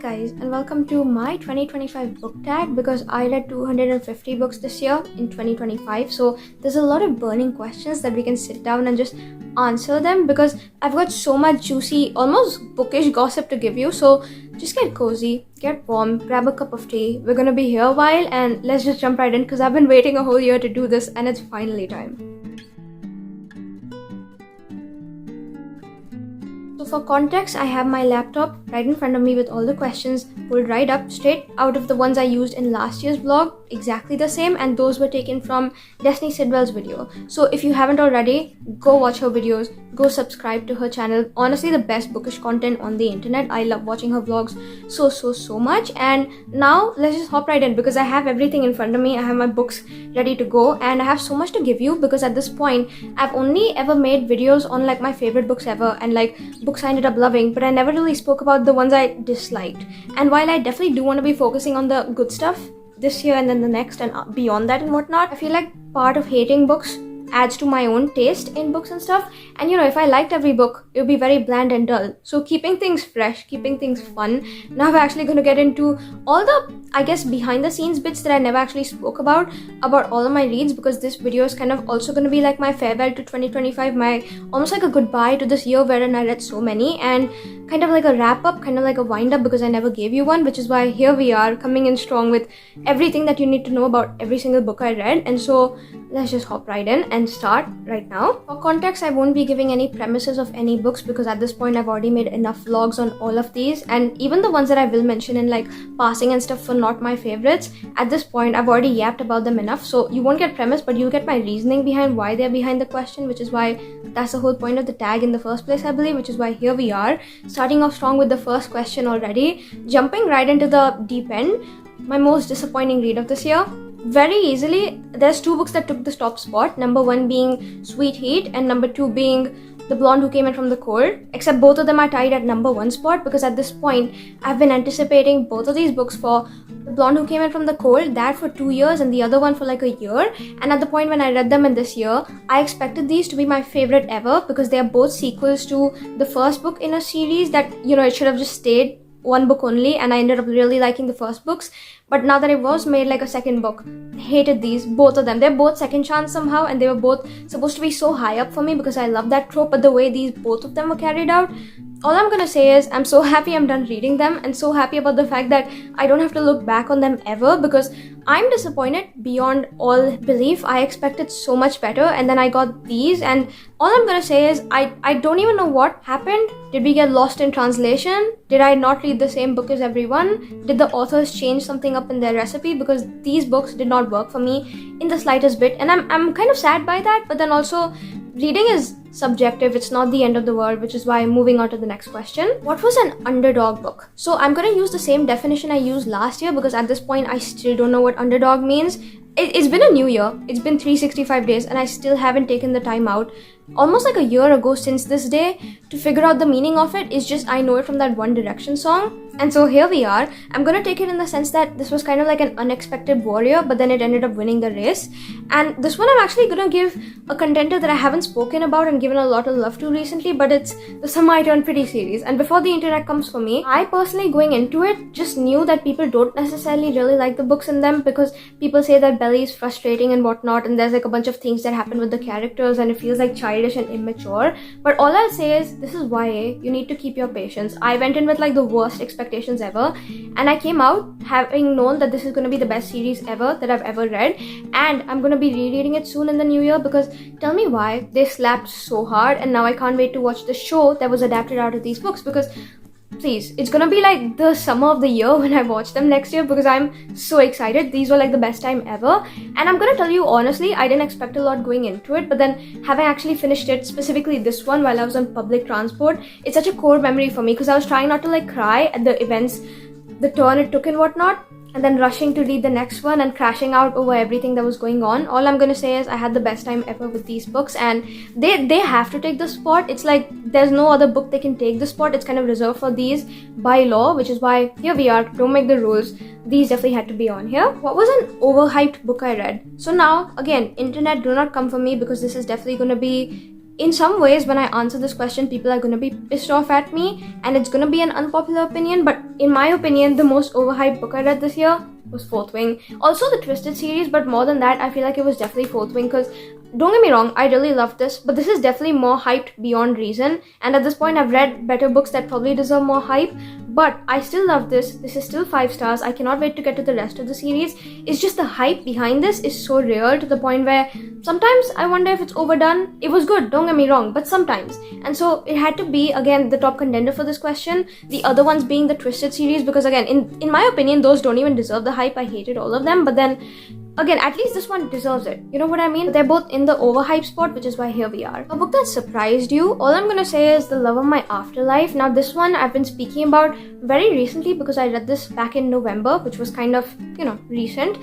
guys, and welcome to my 2025 book tag because I read 250 books this year in 2025. So there's a lot of burning questions that we can sit down and just answer them because I've got so much juicy, almost bookish gossip to give you. So just get cozy, get warm, grab a cup of tea. We're gonna be here a while and let's just jump right in because I've been waiting a whole year to do this and it's finally time. So for context, I have my laptop right in front of me with all the questions pulled right up straight out of the ones I used in last year's vlog, exactly the same, and those were taken from Destiny Sidwell's video. So if you haven't already, go watch her videos, go subscribe to her channel. Honestly, the best bookish content on the internet. I love watching her vlogs so much. And now let's just hop right in because I have everything in front of me. I have my books ready to go and I have so much to give you because at this point I've only ever made videos on like my favorite books ever and like books I ended up loving, but I never really spoke about the ones I disliked. And while I definitely do want to be focusing on the good stuff this year and then the next and beyond that and whatnot, I feel like part of hating books adds to my own taste in books and stuff. And you know, if I liked every book, it would be very bland and dull. So keeping things fresh, keeping things fun. Now we're actually going to get into all the, I guess, behind the scenes bits that I never actually spoke about all of my reads, because this video is kind of also going to be like my farewell to 2025, my almost like a goodbye to this year wherein I read so many, and kind of like a wrap up, kind of like a wind up because I never gave you one, which is why here we are coming in strong with everything that you need to know about every single book I read. And so let's just hop right in and start right now. For context, I won't be giving any premises of any books because at this point I've already made enough vlogs on all of these, and even the ones that I will mention in like passing and stuff for not my favorites, at this point I've already yapped about them enough. So you won't get premise, but you'll get my reasoning behind why they're behind the question, which is why that's the whole point of the tag in the first place, I believe, which is why here we are, starting off strong with the first question already, jumping right into the deep end. My most disappointing read of this year. Very easily, there's two books that took the top spot. Number one being Sweet Heat and number two being The Blonde Who Came In From the Cold, except both of them are tied at number one spot because at this point I've been anticipating both of these books for The Blonde Who Came In From the Cold, that for 2 years and the other one for like a year. And at the point when I read them in this year, I expected these to be my favorite ever because they are both sequels to the first book in a series that, you know, it should have just stayed one book only, and I ended up really liking the first books. But now that it was made like a second book, hated these, both of them. They're both second chance somehow, and they were both supposed to be so high up for me because I love that trope, but the way these both of them were carried out, all I'm gonna say is I'm so happy I'm done reading them and so happy about the fact that I don't have to look back on them ever because I'm disappointed beyond all belief. I expected so much better and then I got these, and all I'm gonna say is I don't even know what happened. Did we get lost in translation? Did I not read the same book as everyone? Did the authors change something up in their recipe? Because these books did not work for me in the slightest bit, and I'm kind of sad by that, but then also reading is subjective. It's not the end of the world, which is why I'm moving on to the next question. What was an underdog book? So I'm gonna use the same definition I used last year because at this point I still don't know what underdog means. It's been a new year. It's been 365 days and I still haven't taken the time out, almost like a year ago since this day, to figure out the meaning of it. It's just I know it from that One Direction song. And so here we are. I'm gonna take it in the sense that this was kind of like an unexpected warrior, but then it ended up winning the race. And this one I'm actually gonna give a contender that I haven't spoken about and given a lot of love to recently, but it's the Summer I Turned Pretty series. And before the internet comes for me, I personally going into it just knew that people don't necessarily really like the books in them because people say that Belly is frustrating and whatnot, and there's like a bunch of things that happen with the characters and it feels like childish and immature. But all I'll say is this is YA. You need to keep your patience. I went in with like the worst expectations ever, and I came out having known that this is going to be the best series ever that I've ever read, and I'm going to be rereading it soon in the new year because tell me why they slapped so hard, and now I can't wait to watch the show that was adapted out of these books because please, it's gonna be like the summer of the year when I watch them next year because I'm so excited. These were like the best time ever, and I'm gonna tell you honestly, I didn't expect a lot going into it, but then having actually finished it, specifically this one while I was on public transport, it's such a core memory for me because I was trying not to like cry at the events, the turn it took and whatnot, and then rushing to read the next one and crashing out over everything that was going on. All I'm gonna say is I had the best time ever with these books, and they have to take the spot. It's like there's no other book they can take the spot. It's kind of reserved for these by law, which is why here we are. Don't make the rules. These definitely had to be on here. What was an overhyped book I read? So now again, internet, do not come for me because this is definitely gonna be in some ways, when I answer this question, people are going to be pissed off at me and it's going to be an unpopular opinion, but in my opinion, the most overhyped book I read this year was Fourth Wing. Also the Twisted series, but more than that, I feel like it was definitely Fourth Wing, because don't get me wrong, I really loved this, but this is definitely more hyped beyond reason, and at this point I've read better books that probably deserve more hype, but I still love this. This is still 5 stars. I cannot wait to get to the rest of the series. It's just the hype behind this is so real, to the point where sometimes I wonder if it's overdone. It was good, don't get me wrong, but sometimes. And so it had to be, again, the top contender for this question. The other ones being the Twisted series, because again, in my opinion, those don't even deserve the hype. I hated all of them, but then again, at least this one deserves it. You know what I mean? They're both in the overhyped spot, which is why here we are. A book that surprised you, all I'm gonna say is The Love of My Afterlife. Now this one I've been speaking about very recently because I read this back in November, which was kind of, recent.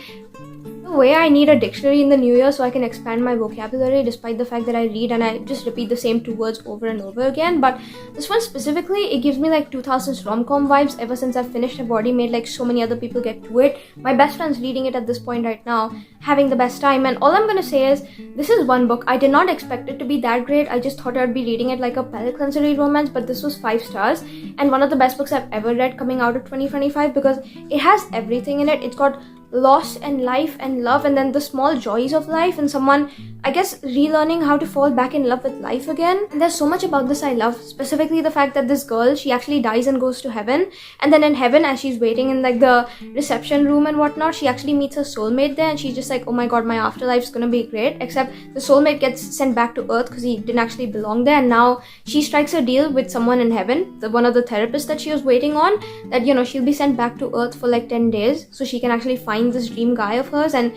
The way I need a dictionary in the new year so I can expand my vocabulary, despite the fact that I read and I just repeat the same 2 words over and over again. But this one specifically, it gives me like 2000s rom-com vibes. Ever since I've finished, I've already made like so many other people get to it. My best friend's reading it at this point right now, having the best time. And all I'm gonna say is, this is one book I did not expect it to be that great. I just thought I'd be reading it like a palate cleanser romance, but this was 5 stars and one of the best books I've ever read coming out of 2025, because it has everything in it. It's got loss and life and love, and then the small joys of life, and someone, I guess, relearning how to fall back in love with life again. And there's so much about this I love, specifically the fact that this girl, she actually dies and goes to heaven, and then in heaven, as she's waiting in like the reception room and whatnot, she actually meets her soulmate there, and she's just like, oh my god, my afterlife's gonna be great. Except the soulmate gets sent back to earth because he didn't actually belong there, and now she strikes a deal with someone in heaven, one of the therapists that she was waiting on, that she'll be sent back to earth for like 10 days so she can actually find this dream guy of hers and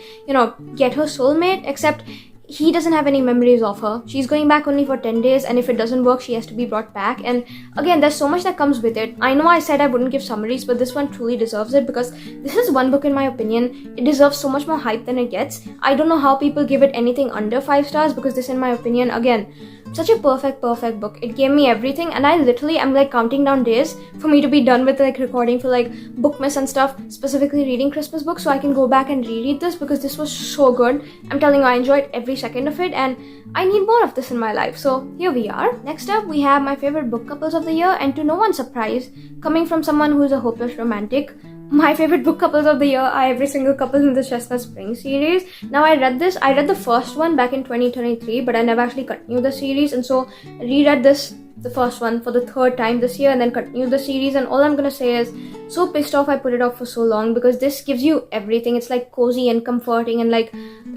get her soulmate. Except he doesn't have any memories of her. She's going back only for 10 days, and if it doesn't work, she has to be brought back. And again, there's so much that comes with it. I know I said I wouldn't give summaries, but this one truly deserves it, because this is one book, in my opinion, it deserves so much more hype than it gets. I don't know how people give it anything under 5 stars, because this, in my opinion, again, such a perfect book. It gave me everything, and I literally am like counting down days for me to be done with like recording for like Bookmas and stuff, specifically reading Christmas books, so I can go back and reread this, because this was so good. I'm telling you, I enjoyed every second of it, and I need more of this in my life. So here we are. Next up, we have my favorite book couples of the year, and to no one's surprise, coming from someone who is a hopeless romantic, my favorite book couples of the year are every single couple in the Chestnut Spring series. Now I read the first one back in 2023, but I never actually continued the series, and so I reread the first one for the 3rd time this year and then continued the series. And all I'm gonna say is, so pissed off I put it off for so long, because this gives you everything. It's like cozy and comforting and like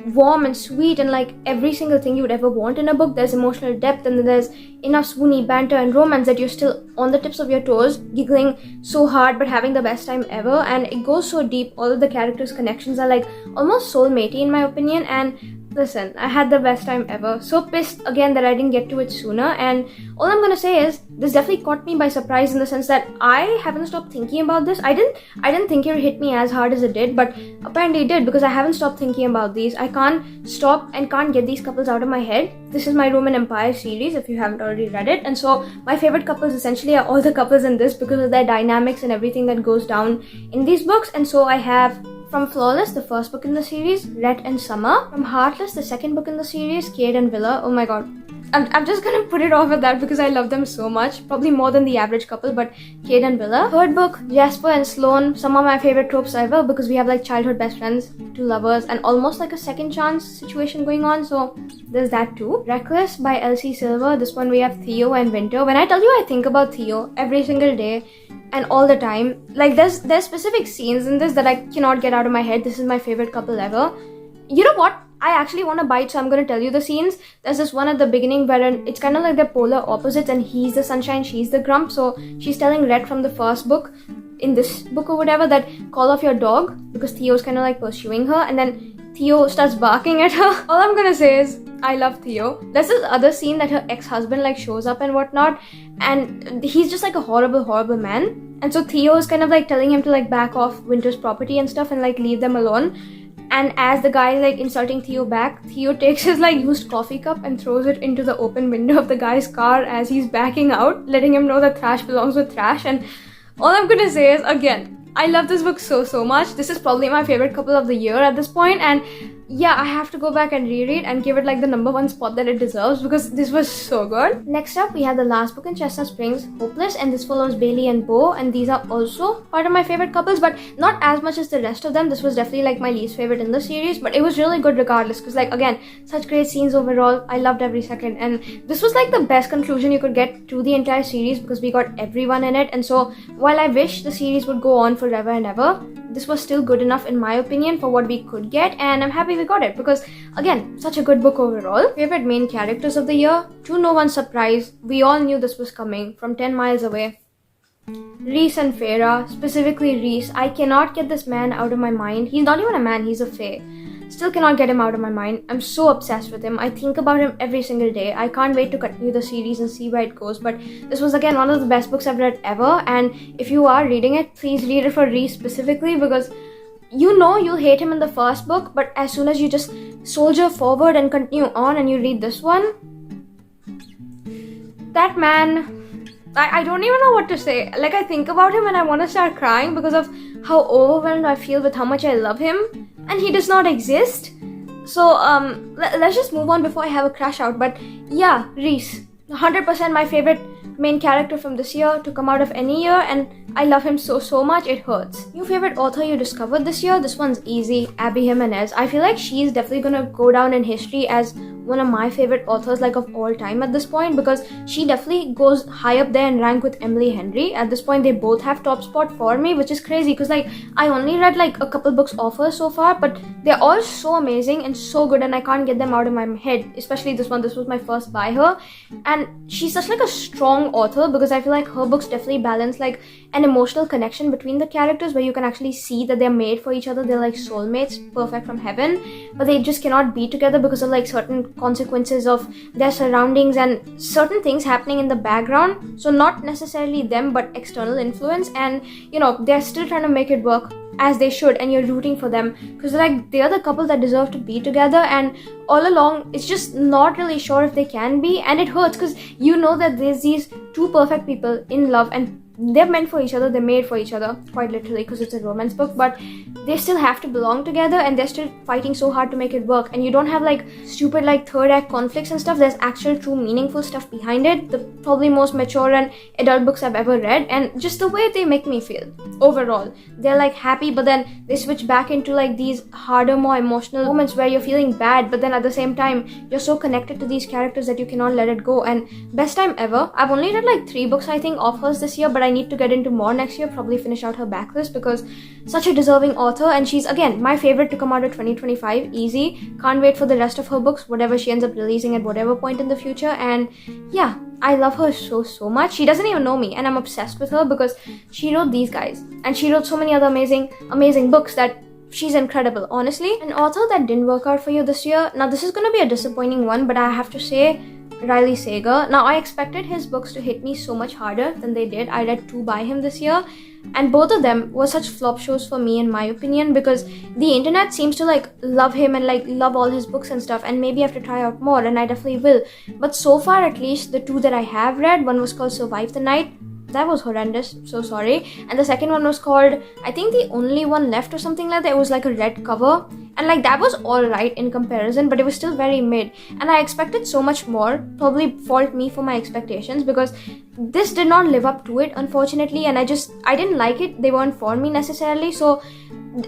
warm and sweet and like every single thing you would ever want in a book. There's emotional depth, and then there's enough swoony banter and romance that you're still on the tips of your toes, giggling so hard but having the best time ever. And it goes so deep. All of the characters' connections are like almost soulmatey in my opinion, and listen, I had the best time ever. So pissed again that I didn't get to it sooner, and all I'm gonna say is, this definitely caught me by surprise, in the sense that I haven't stopped thinking about this. I didn't think it would hit me as hard as it did, but apparently it did, because I haven't stopped thinking about these. I can't stop and can't get these couples out of my head. This is my Roman Empire series, if you haven't already read it, and so my favorite couples essentially are all the couples in this, because of their dynamics and everything that goes down in these books. And so I have, from Flawless, the first book in the series, Rhett and Summer. From Heartless, the second book in the series, Cade and Willa. Oh my god. I'm just gonna put it off at that, because I love them so much. Probably more than the average couple, but Cade and Willa. Third book, Jasper and Sloane. Some of my favorite tropes ever, because we have like childhood best friends, 2 lovers, and almost like a second chance situation going on. So there's that too. Reckless by Elsie Silver. This one we have Theo and Winter. When I tell you I think about Theo every single day, and all the time, like there's specific scenes in this that I cannot get out of my head. This is my favorite couple ever. You know what? I actually want to bite, so I'm going to tell you the scenes. There's this one at the beginning where it's kind of like they're polar opposites, and he's the sunshine, she's the grump. So she's telling Rhett from the first book, in this book or whatever, that call off your dog, because Theo's kind of like pursuing her, and then Theo starts barking at her. All I'm going to say is, I love Theo. There's this other scene that her ex-husband like shows up and whatnot, and he's just like a horrible man. And so Theo is kind of like telling him to like back off Winter's property and stuff and like leave them alone. And as the guy is like insulting Theo back, Theo takes his like used coffee cup and throws it into the open window of the guy's car as he's backing out, letting him know that trash belongs with trash. And all I'm gonna say is, again, I love this book so much. This is probably my favorite couple of the year at this point, and yeah, I have to go back and reread and give it like the #1 spot that it deserves because this was so good. Next up, we have the last book in Chestnut Springs, Hopeless, and this follows Bailey and Bo, and these are also part of my favorite couples, but not as much as the rest of them. This was definitely like my least favorite in the series, but it was really good regardless because like again, such great scenes overall. I loved every second, and this was like the best conclusion you could get to the entire series because we got everyone in it. And so while I wish the series would go on forever and ever, this was still good enough in my opinion for what we could get, and I'm happy we got it because again, such a good book overall. Favorite main characters of the year, to no one's surprise, we all knew this was coming from 10 miles away. Reese and Feyre, specifically Reese. I cannot get this man out of my mind. He's not even a man, he's a fae. Still cannot get him out of my mind. I'm so obsessed with him. I think about him every single day. I can't wait to continue the series and see where it goes. But this was again one of the best books I've read ever. And if you are reading it, please read it for Reese specifically because you know you'll hate him in the first book, but as soon as you just soldier forward and continue on and you read this one, that man, I don't even know what to say. Like, I think about him and I want to start crying because of how overwhelmed I feel with how much I love him, and he does not exist. So let's just move on before I have a crash out. But yeah, Reese, 100% my favorite main character from this year to come out of any year, and I love him so much it hurts. New favorite author you discovered this year? This one's easy, Abby Jimenez. I feel like she's definitely gonna go down in history as one of my favorite authors like of all time at this point because she definitely goes high up there in rank with Emily Henry. At this point they both have top spot for me, which is crazy because like I only read like a couple books of hers so far, but they're all so amazing and so good and I can't get them out of my head, especially this one. This was my first by her, and she's such like a strong author because I feel like her books definitely balance like an emotional connection between the characters where you can actually see that they're made for each other. They're like soulmates, perfect from heaven, but they just cannot be together because of like certain consequences of their surroundings and certain things happening in the background. So not necessarily them but external influence, and you know they're still trying to make it work as they should, and you're rooting for them because like they're the couple that deserve to be together, and all along it's just not really sure if they can be, and it hurts because you know that there's these two perfect people in love and they're meant for each other, they're made for each other, quite literally because it's a romance book, but they still have to belong together and they're still fighting so hard to make it work, and you don't have like stupid like third act conflicts and stuff. There's actual true meaningful stuff behind it. The probably most mature and adult books I've ever read, and just the way they make me feel overall, they're like happy but then they switch back into like these harder, more emotional moments where you're feeling bad, but then at the same time you're so connected to these characters that you cannot let it go. And best time ever. I've only read like 3 books I think of hers this year, but I need to get into more next year, probably finish out her backlist because such a deserving author, and she's again my favorite to come out of 2025, easy. Can't wait for the rest of her books, whatever she ends up releasing at whatever point in the future. And yeah, I love her so much. She doesn't even know me and I'm obsessed with her because she wrote these guys and she wrote so many other amazing books that she's incredible, honestly. An author that didn't work out for you this year, now this is gonna be a disappointing one, but I have to say Riley Sager. Now I expected his books to hit me so much harder than they did. I read 2 by him this year and both of them were such flop shows for me in my opinion because the internet seems to like love him and like love all his books and stuff, and maybe I have to try out more and I definitely will. But so far at least the 2 that I have read, one was called Survive the Night. That was horrendous, so sorry. And the second one was called, I think The Only One Left or something like that. It was like a red cover. And like that was alright in comparison, but it was still very mid. And I expected so much more. Probably fault me for my expectations because this did not live up to it, unfortunately. And I didn't like it. They weren't for me necessarily. So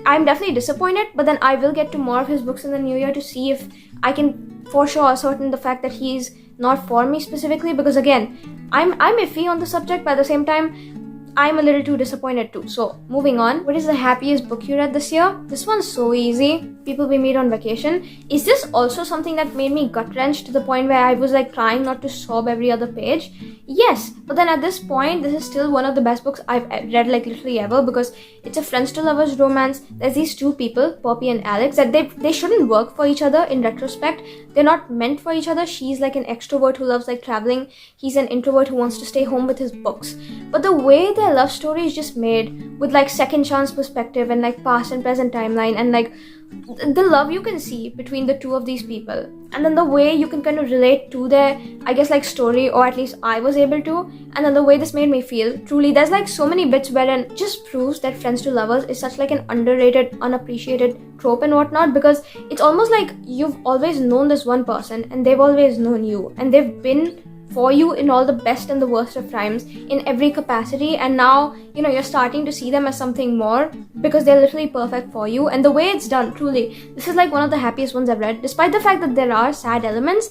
I'm definitely disappointed. But then I will get to more of his books in the new year to see if I can for sure ascertain the fact that he's not for me specifically, because again, I'm iffy on the subject, but at the same time I'm a little too disappointed too. So moving on, what is the happiest book you read this year? This one's so easy. People We Meet on Vacation. Is this also something that made me gut wrenched to the point where I was like trying not to sob every other page? Yes, but then at this point this is still one of the best books I've read like literally ever because it's a friends to lovers romance. There's these 2 people, Poppy and Alex, that they shouldn't work for each other in retrospect. They're not meant for each other. She's like an extrovert who loves like traveling. He's an introvert who wants to stay home with his books. But the way their love story is just made with like second chance perspective and like past and present timeline and like the love you can see between the two of these people, and then the way you can kind of relate to their, I guess, like story, or at least I was able to, and then the way this made me feel. Truly, there's like so many bits wherein it just proves that friends to lovers is such like an underrated, unappreciated trope and whatnot, because it's almost like you've always known this one person and they've always known you, and they've been for you in all the best and the worst of times in every capacity, and now you're starting to see them as something more because they're literally perfect for you. And the way it's done, truly, this is like one of the happiest ones I've read, despite the fact that there are sad elements,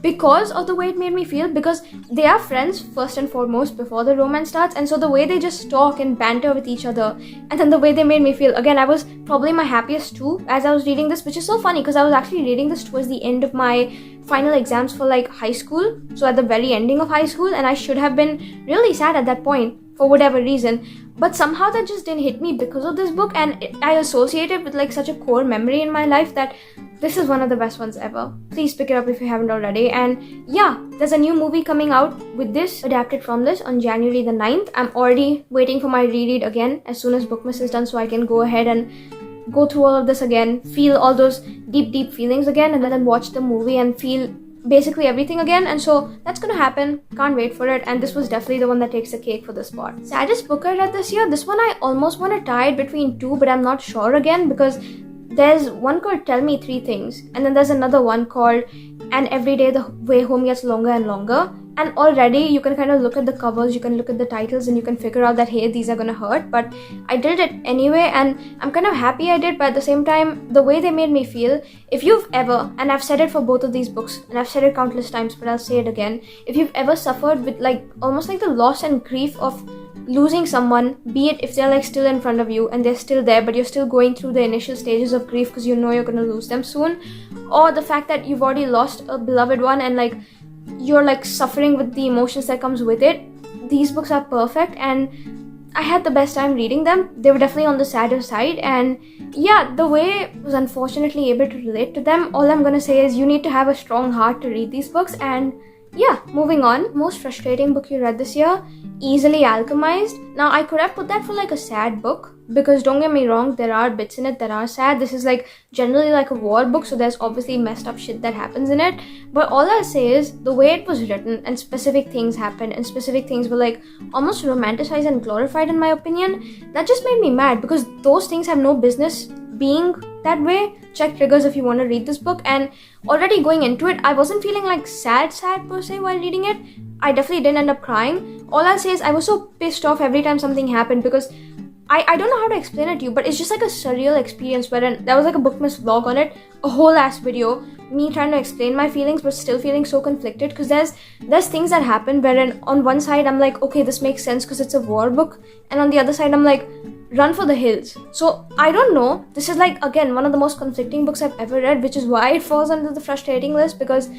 because of the way it made me feel, because they are friends first and foremost before the romance starts. And so the way they just talk and banter with each other, and then the way they made me feel, again, I was probably my happiest too as I was reading this, which is so funny because I was actually reading this towards the end of my final exams for like high school, so at the very ending of high school, and I should have been really sad at that point for whatever reason, but somehow that just didn't hit me because of this book, and I associate it with like such a core memory in my life that this is one of the best ones ever. Please pick it up if you haven't already. And yeah, there's a new movie coming out with this, adapted from this, on January the 9th. I'm already waiting for my reread again as soon as Bookmas is done, so I can go ahead and go through all of this again, feel all those deep feelings again, and then watch the movie and feel basically everything again. And so that's gonna happen. Can't wait for it. And this was definitely the one that takes the cake for this spot. Saddest book I read this year, this one I almost want to tie it between two, but I'm not sure again, because there's one called Tell Me Three Things, and then there's another one called And Every Day the Way Home Gets Longer and Longer. And already you can kind of look at the covers, you can look at the titles, and you can figure out that, hey, these are gonna hurt. But I did it anyway, and I'm kind of happy I did. But at the same time, the way they made me feel, if you've ever, and I've said it for both of these books, and I've said it countless times, but I'll say it again, if you've ever suffered with like almost like the loss and grief of losing someone, be it if they're like still in front of you and they're still there, but you're still going through the initial stages of grief because you know you're going to lose them soon, or the fact that you've already lost a beloved one and like you're like suffering with the emotions that comes with it, these books are perfect. And I had the best time reading them. They were definitely on the sadder side, and yeah, the way I was unfortunately able to relate to them. All I'm gonna say is you need to have a strong heart to read these books. And yeah, moving on. Most frustrating book you read this year? Easily Alchemized. Now, I could have put that for like a sad book, because don't get me wrong, there are bits in it that are sad. This is like generally like a war book, so there's obviously messed up shit that happens in it. But all I'll say is the way it was written, and specific things happened, and specific things were like almost romanticized and glorified in my opinion. That just made me mad, because those things have no business being that way. Check triggers if you want to read this book. And already going into it, I wasn't feeling like sad per se while reading it. I definitely didn't end up crying. All I'll say is I was so pissed off every time something happened, because I don't know how to explain it to you, but it's just like a surreal experience wherein there was like a Bookmas vlog on it, a whole ass video, me trying to explain my feelings but still feeling so conflicted, because there's things that happen wherein on one side I'm like, okay, this makes sense because it's a war book, and on the other side I'm like, run for the hills. So I don't know, this is like again one of the most conflicting books I've ever read, which is why it falls under the frustrating list, because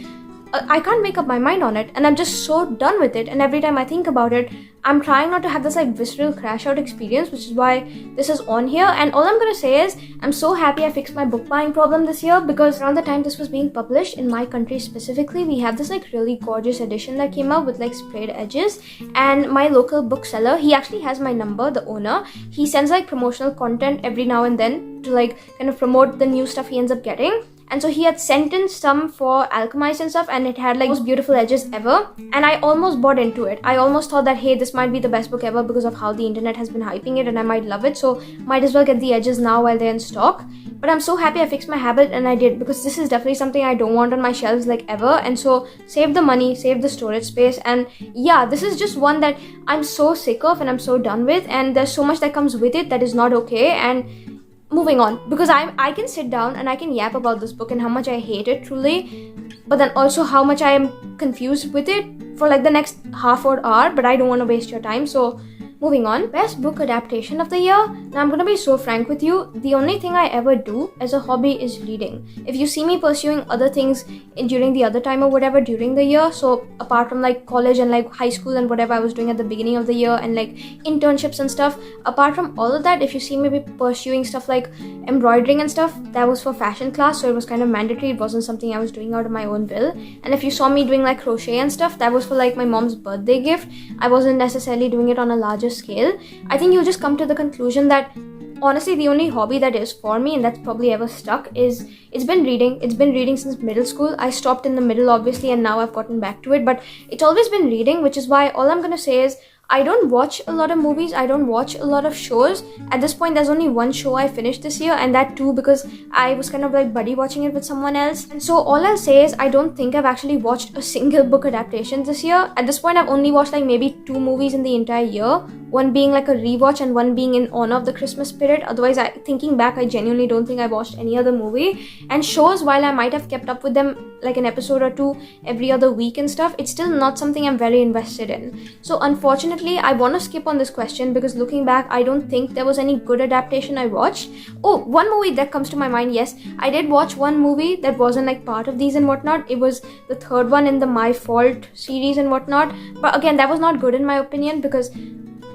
I can't make up my mind on it, and I'm just so done with it. And every time I think about it, I'm trying not to have this like visceral crash out experience, which is why this is on here. And all I'm gonna say is I'm so happy I fixed my book buying problem this year, because around the time this was being published in my country specifically, we have this like really gorgeous edition that came out with like sprayed edges. And my local bookseller, he actually has my number, the owner. He sends like promotional content every now and then to like kind of promote the new stuff he ends up getting. And so he had sent in some for Alchemized and stuff, and it had like most beautiful edges ever. And I almost bought into it. I almost thought that, hey, this might be the best book ever because of how the internet has been hyping it, and I might love it. So might as well get the edges now while they're in stock. But I'm so happy I fixed my habit, and I did, because this is definitely something I don't want on my shelves like ever. And so save the money, save the storage space. And yeah, this is just one that I'm so sick of and I'm so done with. And there's so much that comes with it that is not okay. And moving on, because I can sit down and I can yap about this book and how much I hate it truly, but then also how much I am confused with it for like the next half hour, but I don't want to waste your time. So moving on. Best book adaptation of the year. Now I'm gonna be so frank with you, the only thing I ever do as a hobby is reading. If you see me pursuing other things during the other time or whatever during the year, so apart from like college and like high school and whatever I was doing at the beginning of the year and like internships and stuff, apart from all of that, if you see me pursuing stuff like embroidering and stuff, that was for fashion class, so it was kind of mandatory. It wasn't something I was doing out of my own will. And if you saw me doing like crochet and stuff, that was for like my mom's birthday gift. I wasn't necessarily doing it on a larger scale. I think you'll just come to the conclusion that honestly, the only hobby that is for me and that's probably ever stuck is it's been reading. It's been reading since middle school. I stopped in the middle, obviously, and now I've gotten back to it, but it's always been reading, which is why all I'm gonna say is I don't watch a lot of movies. I don't watch a lot of shows. At this point, there's only one show I finished this year, and that too because I was kind of like buddy watching it with someone else. And so all I'll say is I don't think I've actually watched a single book adaptation this year. At this point, I've only watched like maybe 2 movies in the entire year. One being like a rewatch and one being in honor of the Christmas spirit. Otherwise, thinking back, I genuinely don't think I watched any other movie. And shows, while I might have kept up with them like an episode or 2 every other week and stuff, it's still not something I'm very invested in. So unfortunately, I want to skip on this question because looking back, I don't think there was any good adaptation I watched. Oh, one movie that comes to my mind, yes, I did watch one movie that wasn't like part of these and whatnot. It was the third one in the My Fault series and whatnot. But again, that was not good in my opinion because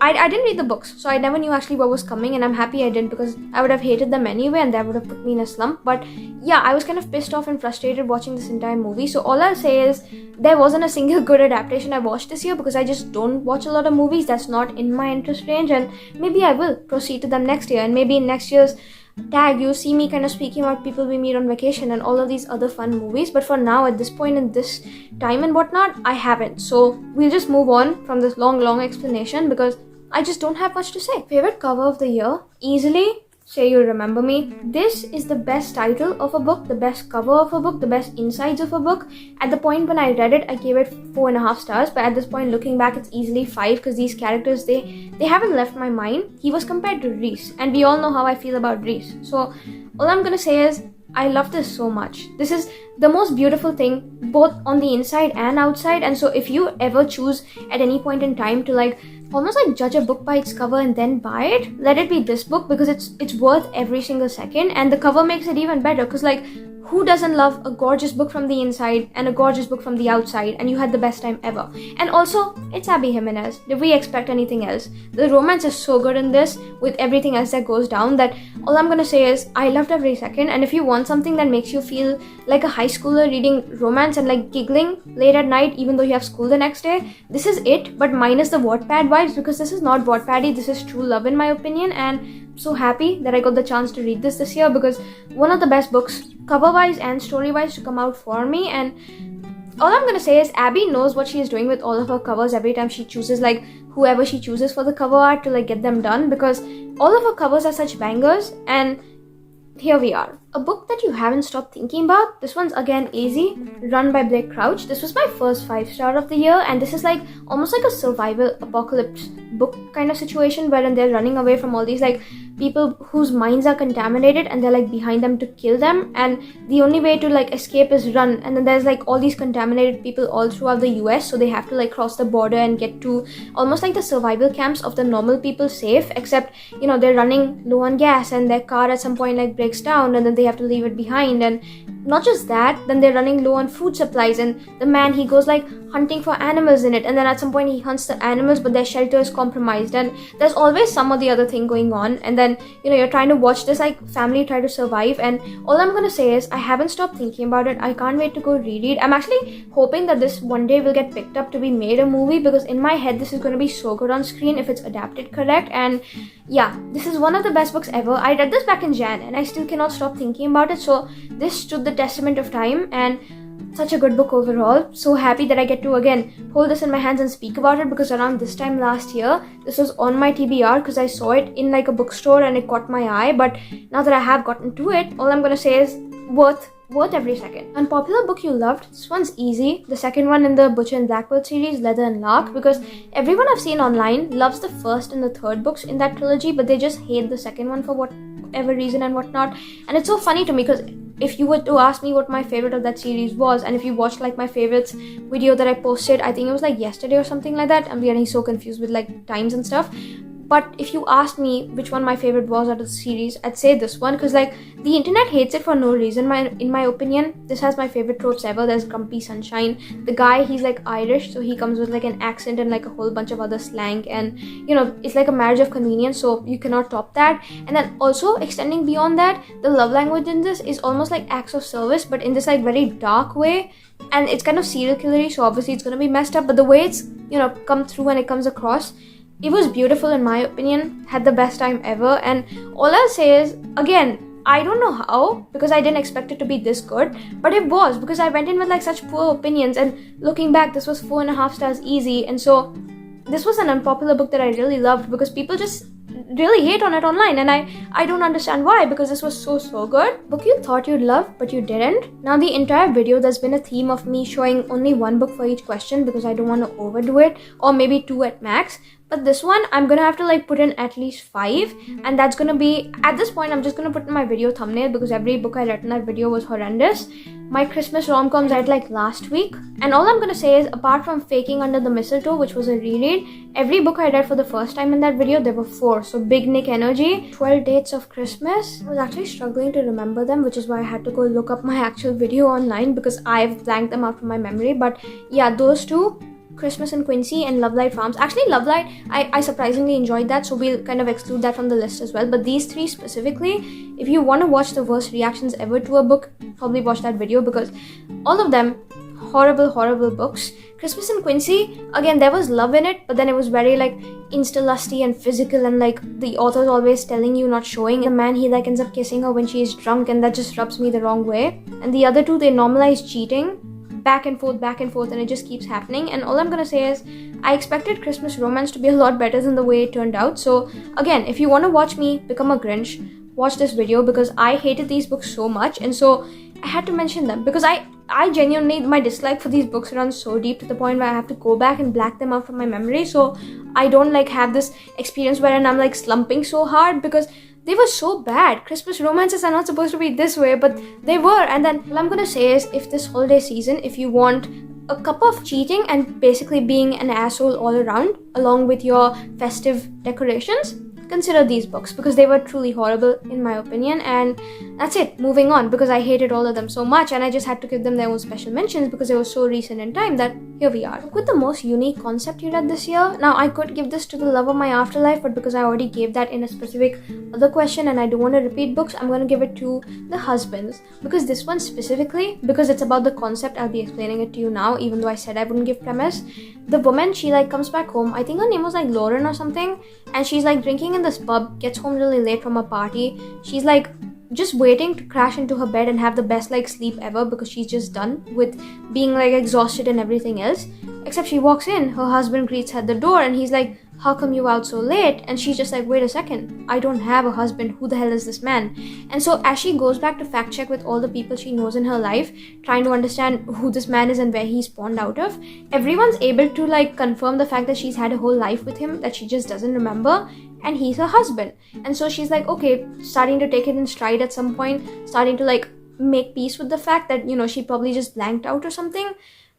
I didn't read the books, so I never knew actually what was coming, and I'm happy I didn't because I would have hated them anyway and that would have put me in a slump. But yeah, I was kind of pissed off and frustrated watching this entire movie. So all I'll say is there wasn't a single good adaptation I watched this year because I just don't watch a lot of movies. That's not in my interest range, and maybe I will proceed to them next year, and maybe in next year's tag you'll see me kind of speaking about People We Meet on Vacation and all of these other fun movies. But for now, at this point in this time and whatnot, I haven't. So we'll just move on from this long explanation because I just don't have much to say. Favorite cover of the year? Easily, Say You'll Remember Me. This is the best title of a book, the best cover of a book, the best insides of a book. At the point when I read it, I gave it 4.5 stars, but at this point, looking back, it's easily 5 because these characters, they haven't left my mind. He was compared to Reese, and we all know how I feel about Reese. So all I'm gonna say is, I love this so much. This is the most beautiful thing, both on the inside and outside. And so if you ever choose at any point in time to like almost like judge a book by its cover and then buy it, let it be this book because it's worth every single second, and the cover makes it even better because like who doesn't love a gorgeous book from the inside and a gorgeous book from the outside, and you had the best time ever. And also, it's Abby Jimenez. Did we expect anything else? The romance is so good in this with everything else that goes down that all I'm gonna say is I loved every second. And if you want something that makes you feel like a high schooler reading romance and like giggling late at night even though you have school the next day, this is it, but minus the Wattpad vibes because this is not Wattpaddy, this is true love in my opinion. And I'm so happy that I got the chance to read this year because one of the best books cover-wise and story-wise to come out for me. And all I'm gonna say is Abby knows what she is doing with all of her covers every time she chooses like whoever she chooses for the cover art to like get them done, because all of her covers are such bangers. And here we are. A book that you haven't stopped thinking about. This one's again easy. Run by Blake Crouch. This was my first 5-star of the year, and this is like almost like a survival apocalypse book kind of situation wherein they're running away from all these like people whose minds are contaminated and they're like behind them to kill them, and the only way to like escape is run. And then there's like all these contaminated people all throughout the US, so they have to like cross the border and get to almost like the survival camps of the normal people safe, except you know they're running low on gas and their car at some point like breaks down and then they have to leave it behind. And not just that, then they're running low on food supplies, and the man, he goes like hunting for animals in it, and then at some point he hunts the animals but their shelter is compromised, and there's always some or the other thing going on. And then you know you're trying to watch this like family try to survive, and all I'm gonna say is I haven't stopped thinking about it. I can't wait to go read it. I'm actually hoping that this one day will get picked up to be made a movie, because in my head this is going to be so good on screen if it's adapted correct. And yeah, this is one of the best books ever. I read this back in Jan and I still cannot stop thinking about it, so this stood the testament of time, and such a good book overall. So happy that I get to again hold this in my hands and speak about it, because around this time last year this was on my TBR because I saw it in like a bookstore and it caught my eye. But now that I have gotten to it, all I'm gonna say is worth every second. Unpopular book you loved? This one's easy. The second one in the Butcher and Blackbird series, Leather and Lark, because everyone I've seen online loves the first and the third books in that trilogy, but they just hate the second one for whatever reason and whatnot. And it's so funny to me because if you were to ask me what my favorite of that series was, and if you watched like my favorites video that I posted, I think it was like yesterday or something like that. I'm getting so confused with like times and stuff. But if you asked me which one my favorite was out of the series, I'd say this one, because like the internet hates it for no reason. In my opinion, this has my favorite tropes ever. There's Grumpy Sunshine. The guy, he's like Irish, so he comes with like an accent and like a whole bunch of other slang, and you know it's like a marriage of convenience, so you cannot top that. And then also extending beyond that, the love language in this is almost like acts of service, but in this like very dark way. And it's kind of serial killery, so obviously it's gonna be messed up, but the way it's, you know, come through and it comes across, It was beautiful in my opinion, had the best time ever, and all I'll say is, again, I don't know how, because I didn't expect it to be this good, but it was, because I went in with like such poor opinions, and looking back, this was 4.5 stars easy, and so this was an unpopular book that I really loved, because people just really hate on it online, and I don't understand why, because this was so good. Book you thought you'd love, but you didn't. Now the entire video, there's been a theme of me showing only one book for each question, because I don't want to overdo it, or maybe 2 at max. But this one, I'm gonna have to like put in at least 5, and that's gonna be, at this point, I'm just gonna put in my video thumbnail, because every book I read in that video was horrendous. My Christmas rom-coms I read like last week, and all I'm gonna say is, apart from Faking Under the Mistletoe, which was a reread, every book I read for the first time in that video, there were 4. So Big Nick Energy, 12 Dates of Christmas. I was actually struggling to remember them, which is why I had to go look up my actual video online, because I've blanked them out from my memory. But yeah, those 2, Christmas in Quincy, and Love Light Farms. Actually, Love Light, I surprisingly enjoyed that, so we'll kind of exclude that from the list as well. But these 3 specifically, if you want to watch the worst reactions ever to a book, probably watch that video, because all of them, horrible books. Christmas in Quincy, again, there was love in it, but then it was very like insta-lusty and physical, and like the author's always telling you, not showing. The man, he like ends up kissing her when she is drunk, and that just rubs me the wrong way. And the other 2, they normalize cheating, back and forth, and it just keeps happening. And all I'm gonna say is, I expected Christmas romance to be a lot better than the way it turned out. So again, if you want to watch me become a Grinch, watch this video, because I hated these books so much, and so I had to mention them, because I genuinely, my dislike for these books runs so deep to the point where I have to go back and black them out from my memory, so I don't like have this experience wherein I'm like slumping so hard, because they were so bad. Christmas romances are not supposed to be this way, but they were. And then all I'm gonna say is, if this holiday season, if you want a cup of cheating and basically being an asshole all around, along with your festive decorations, consider these books, because they were truly horrible in my opinion. And that's it, moving on, because I hated all of them so much, and I just had to give them their own special mentions because they were so recent in time that here we are. With the most unique concept you read this year. Now I could give this to The Love of My Afterlife, but because I already gave that in a specific other question and I don't want to repeat books, I'm going to give it to The Husbands, because this one specifically, because it's about the concept, I'll be explaining it to you now, even though I said I wouldn't give premise. The woman, she like comes back home, I think her name was like Lauren or something, and she's like drinking in this pub, gets home really late from a party. She's like just waiting to crash into her bed and have the best like sleep ever, because she's just done with being like exhausted and everything else. Except she walks in, her husband greets her at the door, and he's like, "How come you out so late?" And she's just like, "Wait a second, I don't have a husband, who the hell is this man?" And so as she goes back to fact check with all the people she knows in her life, trying to understand who this man is and where he spawned out of, everyone's able to like confirm the fact that she's had a whole life with him that she just doesn't remember, and he's her husband. And so she's like, okay, starting to take it in stride at some point, starting to like make peace with the fact that, you know, she probably just blanked out or something.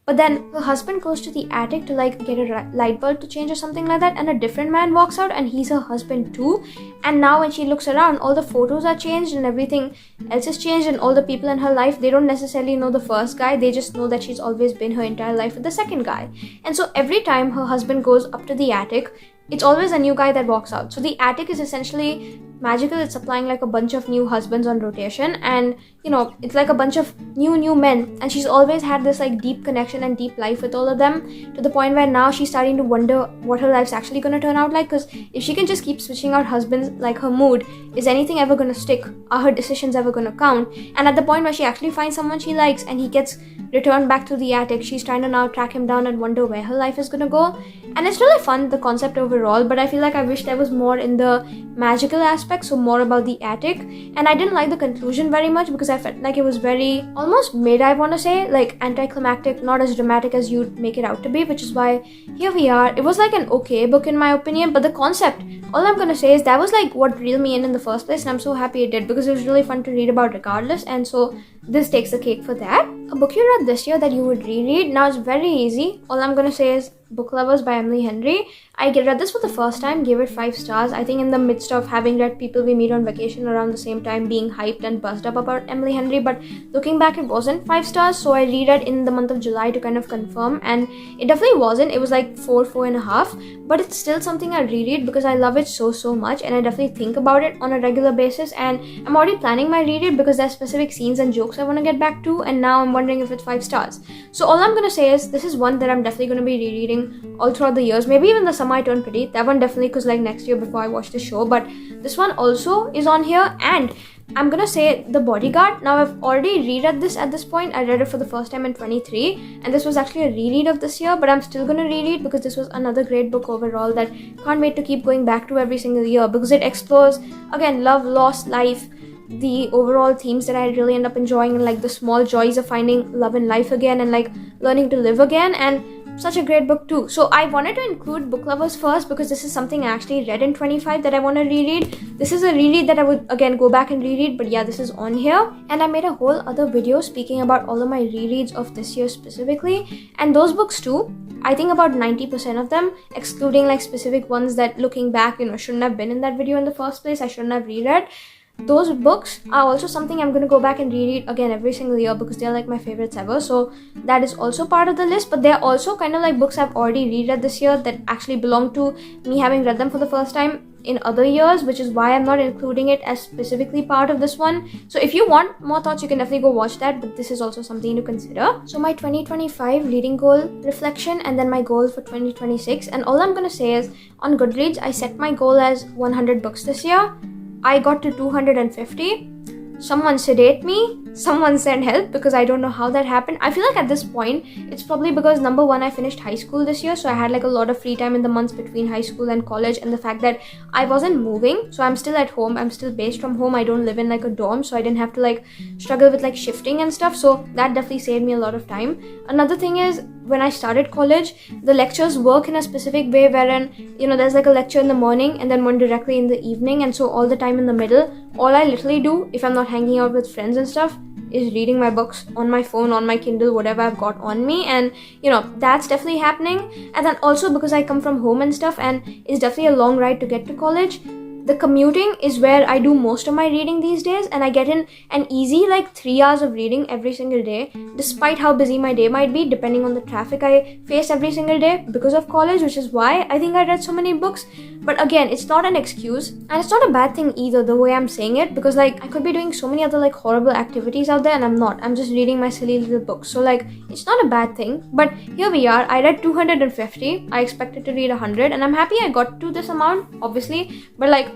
But then her husband goes to the attic to like get a light bulb to change or something like that, and a different man walks out, and he's her husband too. And now when she looks around, all the photos are changed and everything else is changed, and all the people in her life, they don't necessarily know the first guy, they just know that she's always been her entire life with the second guy. And so every time her husband goes up to the attic, it's always a new guy that walks out. So the attic is essentially magical. It's supplying like a bunch of new husbands on rotation, and you know, it's like a bunch of new men, and she's always had this like deep connection and deep life with all of them, to the point where now she's starting to wonder what her life's actually going to turn out like, because if she can just keep switching out husbands like her mood, is anything ever going to stick? Are her decisions ever going to count? And at the point where she actually finds someone she likes and he gets returned back to the attic, she's trying to now track him down and wonder where her life is going to go. And it's really fun, the concept overall, but I feel like I wish there was more in the magical aspect, so more about the attic. And I didn't like the conclusion very much, because I felt like it was very almost mid, I want to say, like anticlimactic, not as dramatic as you'd make it out to be, which is why here we are. It was like an okay book in my opinion, but the concept, all I'm going to say is that was like what reeled me in the first place, and I'm so happy it did, because it was really fun to read about regardless. And so this takes the cake for that. A book you read this year that you would reread. Now it's very easy. All I'm going to say is Book Lovers by Emily Henry. I read this for the first time, gave it 5 stars. I think in the midst of having read People We Meet on Vacation around the same time, being hyped and buzzed up about Emily Henry, but looking back it wasn't 5 stars, so I reread in the month of July to kind of confirm, and it definitely wasn't. It was like 4.5, but it's still something I reread because I love it so much, and I definitely think about it on a regular basis, and I'm already planning my reread because there's specific scenes and jokes I want to get back to, and now I'm wondering if it's 5 stars. So all I'm going to say is this is one that I'm definitely going to be rereading reading all throughout the years. Maybe even the Summer I Turned Pretty. That one definitely, because like next year before I watch the show. But this one also is on here. And I'm gonna say The Bodyguard. Now I've already reread this at this point. I read it for the first time in 23, and this was actually a reread of this year, but I'm still gonna reread because this was another great book overall that can't wait to keep going back to every single year, because it explores again love, loss, life, the overall themes that I really end up enjoying, and like the small joys of finding love in life again and like learning to live again. And such a great book too. So I wanted to include book lovers first because this is something I actually read in 25 that I want to reread. This is a reread that I would again go back and reread, but yeah, this is on here. And I made a whole other video speaking about all of my rereads of this year specifically, and those books too. I think about 90% of them, excluding like specific ones that looking back, shouldn't have been in that video in the first place. I shouldn't have reread. Those books are also something I'm going to go back and reread again every single year because they're like my favorites ever. So that is also part of the list, but they're also kind of like books I've already reread this year that actually belong to me having read them for the first time in other years, which is why I'm not including it as specifically part of this one. So if you want more thoughts, you can definitely go watch that, but this is also something to consider. So my 2025 reading goal reflection, and then my goal for 2026, and all I'm going to say is on Goodreads, I set my goal as 100 books this year. I got to 250. Someone sedate me, someone send help, because I don't know how that happened. I feel like at this point, it's probably because number one, I finished high school this year, so I had like a lot of free time in the months between high school and college, and the fact that I wasn't moving, so I'm still at home, I'm still based from home, I don't live in like a dorm, so I didn't have to like struggle with like shifting and stuff, so that definitely saved me a lot of time. Another thing is, when I started college, the lectures work in a specific way wherein, there's like a lecture in the morning and then one directly in the evening, and so all the time in the middle, all I literally do, if I'm not hanging out with friends and stuff, is reading my books on my phone, on my Kindle, whatever I've got on me, and that's definitely happening. And then also because I come from home and stuff, and it's definitely a long ride to get to college, the commuting is where I do most of my reading these days, and I get in an easy like 3 hours of reading every single day, despite how busy my day might be, depending on the traffic I face every single day because of college, which is why I think I read so many books. But again, it's not an excuse, and it's not a bad thing either, the way I'm saying it, because like I could be doing so many other like horrible activities out there, and I'm not. I'm just reading my silly little books. So like, it's not a bad thing. But here we are. I read 250. I expected to read 100, and I'm happy I got to this amount, obviously. But like,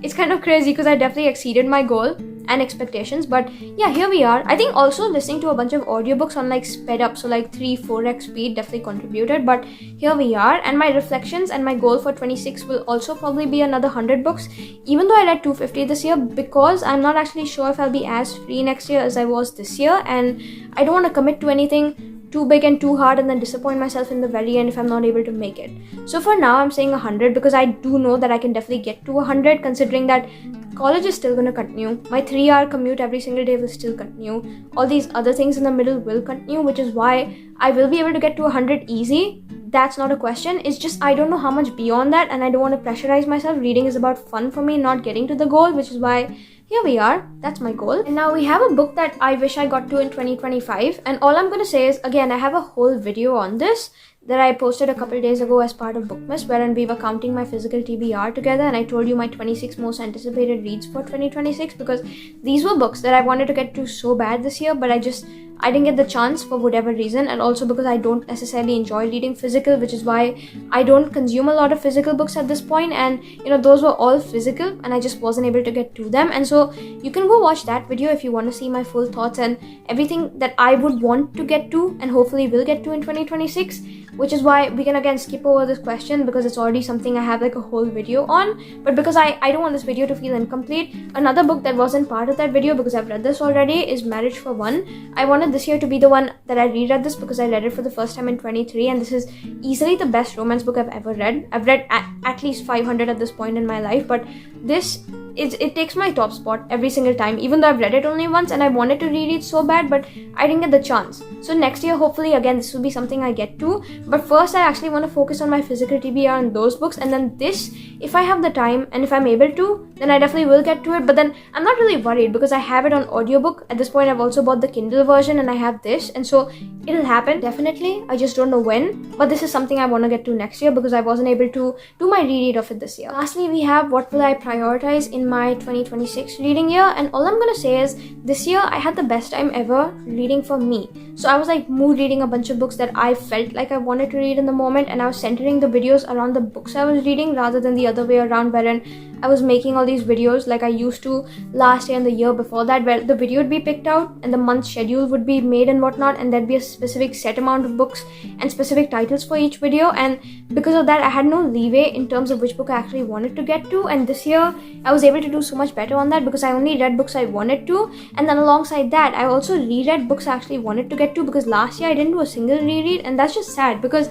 it's kind of crazy because I definitely exceeded my goal and expectations. But yeah, here we are. I think also listening to a bunch of audiobooks on like sped up, so like 3-4x speed definitely contributed. But here we are, and my reflections and my goal for 26 will also probably be another 100 books, even though I read 250 this year, because I'm not actually sure if I'll be as free next year as I was this year, and I don't want to commit to anything too big and too hard and then disappoint myself in the very end if I'm not able to make it. So for now, I'm saying 100 because I do know that I can definitely get to 100, considering that college is still going to continue. My 3-hour commute every single day will still continue. All these other things in the middle will continue, which is why I will be able to get to 100 easy. That's not a question. It's just I don't know how much beyond that, and I don't want to pressurize myself. Reading is about fun for me, not getting to the goal, which is why here we are. That's my goal. And now we have a book that I wish I got to in 2025. And all I'm going to say is, again, I have a whole video on this that I posted a couple days ago as part of Bookmas, wherein we were counting my physical TBR together, and I told you my 26 most anticipated reads for 2026, because these were books that I wanted to get to so bad this year, but I didn't get the chance for whatever reason, and also because I don't necessarily enjoy reading physical, which is why I don't consume a lot of physical books at this point, and those were all physical and I just wasn't able to get to them. And so you can go watch that video if you want to see my full thoughts and everything that I would want to get to and hopefully will get to in 2026, which is why we can again skip over this question because it's already something I have like a whole video on. But because I don't want this video to feel incomplete, another book that wasn't part of that video because I've read this already is Marriage for One. I wanted this year to be the one that I reread this because I read it for the first time in 23, and this is easily the best romance book I've ever read. I've read at least 500 at this point in my life, but this it takes my top spot every single time, even though I've read it only once and I wanted to reread so bad, but I didn't get the chance. So next year, hopefully, again, this will be something I get to. But first, I actually want to focus on my physical TBR and those books, and then this if I have the time and if I'm able to, then I definitely will get to it. But then I'm not really worried because I have it on audiobook. At this point, I've also bought the Kindle version and I have this, and so it'll happen definitely. I just don't know when, but this is something I want to get to next year because I wasn't able to do my reread of it this year. Lastly, we have what will I prioritize in my 2026 reading year, and all I'm gonna say is this year I had the best time ever reading for me. So I was like mood reading a bunch of books that I felt like I wanted to read in the moment, and I was centering the videos around the books I was reading rather than the other way around, wherein I was making all these videos like I used to last year and the year before that, where the video would be picked out and the month schedule would be made and whatnot, and there'd be a specific set amount of books and specific titles for each video. And because of that, I had no leeway in terms of which book I actually wanted to get to. And this year I was able to do so much better on that because I only read books I wanted to, and then alongside that I also reread books I actually wanted to get to, because last year I didn't do a single reread, and that's just sad. Because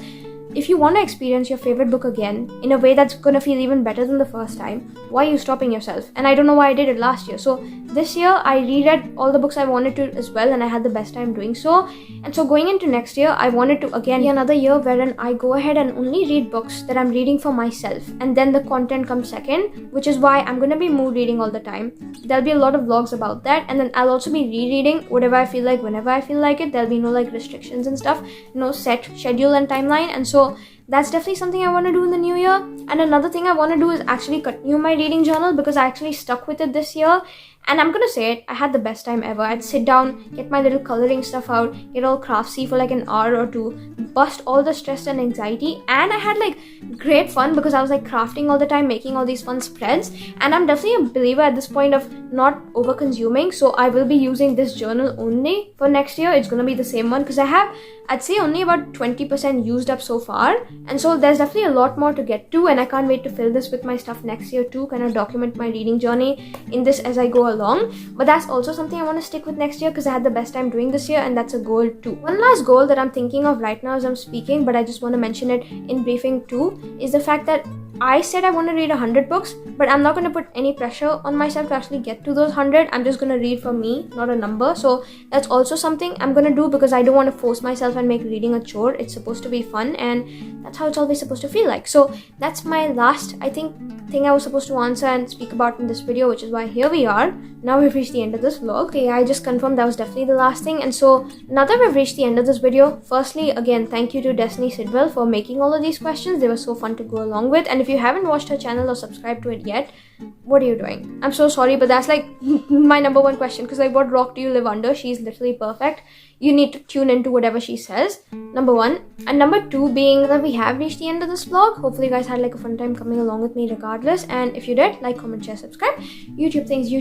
if you want to experience your favorite book again in a way that's gonna feel even better than the first time, why are you stopping yourself? And I don't know why I did it last year. So this year I reread all the books I wanted to as well, and I had the best time doing so. And so going into next year, I wanted to again be another year wherein I go ahead and only read books that I'm reading for myself, and then the content comes second, which is why I'm gonna be mood reading all the time. There'll be a lot of vlogs about that, and then I'll also be rereading whatever I feel like whenever I feel like it. There'll be no like restrictions and stuff, no set schedule and timeline, and so that's definitely something I want to do in the new year. And another thing I want to do is actually continue my reading journal, because I actually stuck with it this year. And I'm gonna say it, I had the best time ever. I'd sit down, get my little coloring stuff out, get all craftsy for like an hour or two, bust all the stress and anxiety, and I had like great fun because I was like crafting all the time, making all these fun spreads. And I'm definitely a believer at this point of not over consuming, so I will be using this journal only for next year. It's gonna be the same one because I have, I'd say, only about 20% used up so far, and so there's definitely a lot more to get to, and I can't wait to fill this with my stuff next year too, kind of document my reading journey in this as I go along. But that's also something I want to stick with next year because I had the best time doing this year, and that's a goal too. One last goal that I'm thinking of right now as I'm speaking, but I just want to mention it in briefing too, is the fact that I said I want to read 100 books, but I'm not going to put any pressure on myself to actually get to those 100. I'm just going to read for me, not a number. So that's also something I'm going to do because I don't want to force myself and make reading a chore. It's supposed to be fun, and that's how it's always supposed to feel like. So that's my last, I think, thing I was supposed to answer and speak about in this video, which is why here we are. Now we've reached the end of this vlog. Okay, I just confirmed that was definitely the last thing. And so now that we've reached the end of this video, firstly, again, thank you to Destiny Sidwell for making all of these questions. They were so fun to go along with. And if you haven't watched her channel or subscribed to it yet, what are you doing? I'm so sorry, but that's like my number one question, because like, what rock do you live under? She's literally perfect. You need to tune into whatever she says, number one. And number two being that we have reached the end of this vlog. Hopefully you guys had like a fun time coming along with me regardless. And if you did, like, comment, share, subscribe. YouTube things,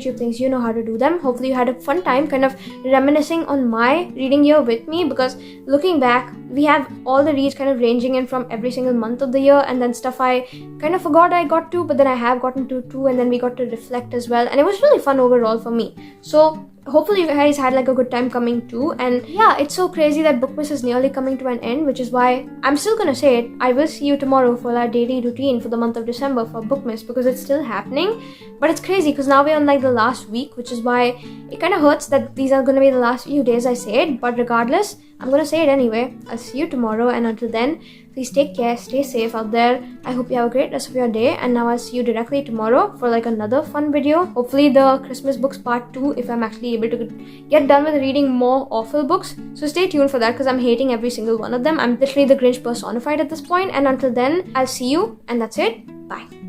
you know how to do them. Hopefully you had a fun time kind of reminiscing on my reading year with me, because looking back, we have all the reads kind of ranging in from every single month of the year, and then stuff I kind of forgot I got to, but then I have gotten to too, and then we got to reflect as well, and it was really fun overall for me. So hopefully you guys had like a good time coming too. And yeah, it's so crazy that Bookmas is nearly coming to an end, which is why I'm still gonna say it. I will see you tomorrow for our daily routine for the month of December for Bookmas, because it's still happening. But it's crazy because now we're on like the last week, which is why it kind of hurts that these are gonna be the last few days I say it. But regardless, I'm gonna say it anyway. I'll see you tomorrow, and until then, please take care, stay safe out there. I hope you have a great rest of your day, and now I'll see you directly tomorrow for like another fun video. Hopefully the Christmas books part 2, if I'm actually able to get done with reading more awful books. So stay tuned for that, because I'm hating every single one of them. I'm literally the Grinch personified at this point. And until then, I'll see you, and that's it. Bye.